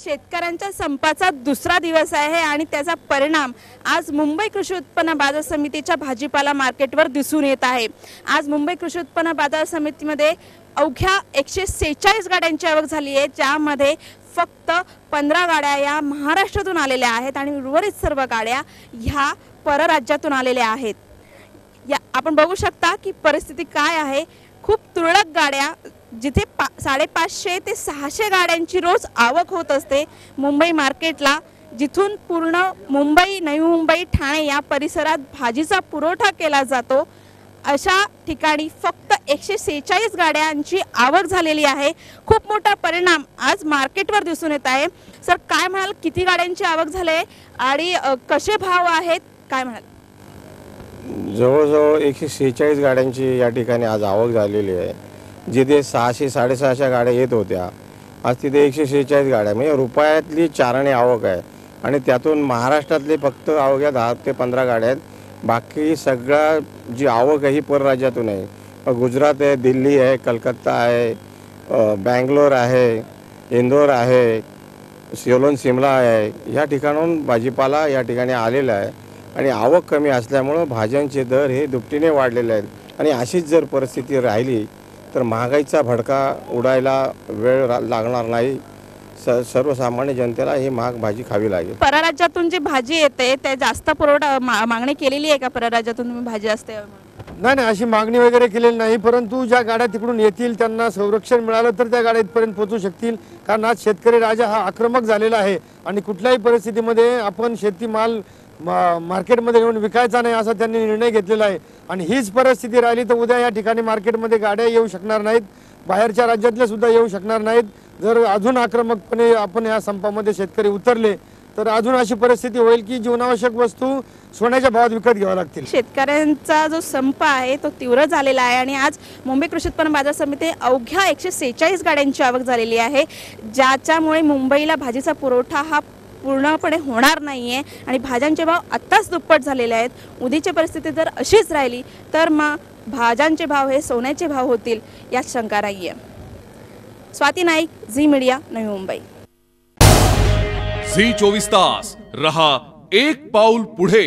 शेतकऱ्यांच्या संपाचा दुसरा दिवस आहे आणि त्याचा परिणाम आज मुंबई कृषी उत्पन्न बाजार समितीच्या भाजीपाला मार्केटवर दिसून येत आहे। आज मुंबई कृषी उत्पन्न बाजार समितीमध्ये अवघ्या 146 गाड्यांची आवक झाली आहे, ज्यामध्ये फक्त 15 गाड्या या महाराष्ट्रातून आलेल्या आहेत आणि उर्वरित सर्व गाड्या ह्या परराज्यातून आलेल्या आहेत। या आपण बघू शकता की परिस्थिती काय आहे। खूप तुरळक गाड्या, जिथे 550 ते 600 गाड्यांची रोज आवक होत असते मुंबई मार्केटला, जिथून पूर्ण मुंबई, नवी मुंबई, ठाणे या परिसरात भाजीचा पुरवठा केला जातो, अशा ठिकाणी फक्त 146 गाड्यांची आवक झालेली आहे। खूप मोठा परिणाम आज मार्केटवर दिसून येत आहे। सर, काय म्हणाल, किती गाड्यांची आवक झाली आणि कसे भाव आहेत, काय म्हणाल? जवळजवळ 146 गाड्यांची या ठिकाणी आज आवक झालेली आहे। जिथे 600 650 गाड्या येत होत्या, आज तिथे 146 गाड्या, म्हणजे रुपयातली चाराने आवक आहे। आणि त्यातून महाराष्ट्रातले फक्त अवघ्या 10 ते 15 गाड्या आहेत। बाकी सगळा जी आवक आहे ही परराज्यातून आहे। गुजरात आहे, दिल्ली आहे, कलकत्ता आहे, बँगलोर आहे, इंदोर आहे, सोलन शिमला आहे, या ठिकाणाहून भाजीपाला या ठिकाणी आलेला आहे। आणि आवक कमी असल्यामुळं भाज्यांचे दर हे दुपटीने वाढलेले आहेत। आणि अशीच जर परिस्थिती राहिली तर महागाईचा भडका उडायला वेळ लागणार नाही। सर्वसामान्य जनतेला ही महाग भाजी खावी लागेल। परराज्यातून जी भाजी येते ते जास्त पुरवठा मागणी केलेली आहे का? परराज्यातून तुम्ही भाजी असते? नाही, अशी मागणी वगैरे केलेली नाही, परंतु ज्या गाड्या तिकडून येतील त्यांना संरक्षण मिळालं तर त्या गाड्या इथपर्यंत पोहोचू शकतील। कारण आज शेतकरी राजा हा आक्रमक झालेला आहे आणि कुठल्याही परिस्थितीमध्ये आपण शेतीमाल मार्केटमध्ये येऊन विकायचा नाही असा त्यांनी निर्णय घेतलेला आहे। आणि हीच परिस्थिती राहिली तर उद्या या ठिकाणी मार्केटमध्ये गाड्या येऊ शकणार नाहीत, बाहेरच्या राज्यातले सुद्धा येऊ शकणार नाहीत। जर अजून आक्रमकपणे आपण या संपामध्ये शेतकरी उतरले तर अजून अशी परिस्थिती होईल की जीवनावश्यक वस्तू सोन्याच्या भावात विकत घ्याव्या लागतील। शेतकऱ्यांचा जो संप आहे तो तीव्र झालेला आहे आणि आज मुंबई कृषी उत्पन्न बाजार समिती अवघ्या 146 गाड्यांची आवक झालेली आहे, ज्याच्यामुळे मुंबईला भाजीचा पुरवठा हा पूर्णपणे होणार नाहीये आणि भाज्यांचे भाव आत्ताच दुप्पट झालेले आहेत। उद्याची परिस्थिती जर अशीच राहिली तर मग भाज्यांचे भाव हे सोन्याचे भाव होतील यात शंका नाहीये। Swati Naik, Zee media, Navi Mumbai. Zee 24 तास रहा एक पाऊल पुढे।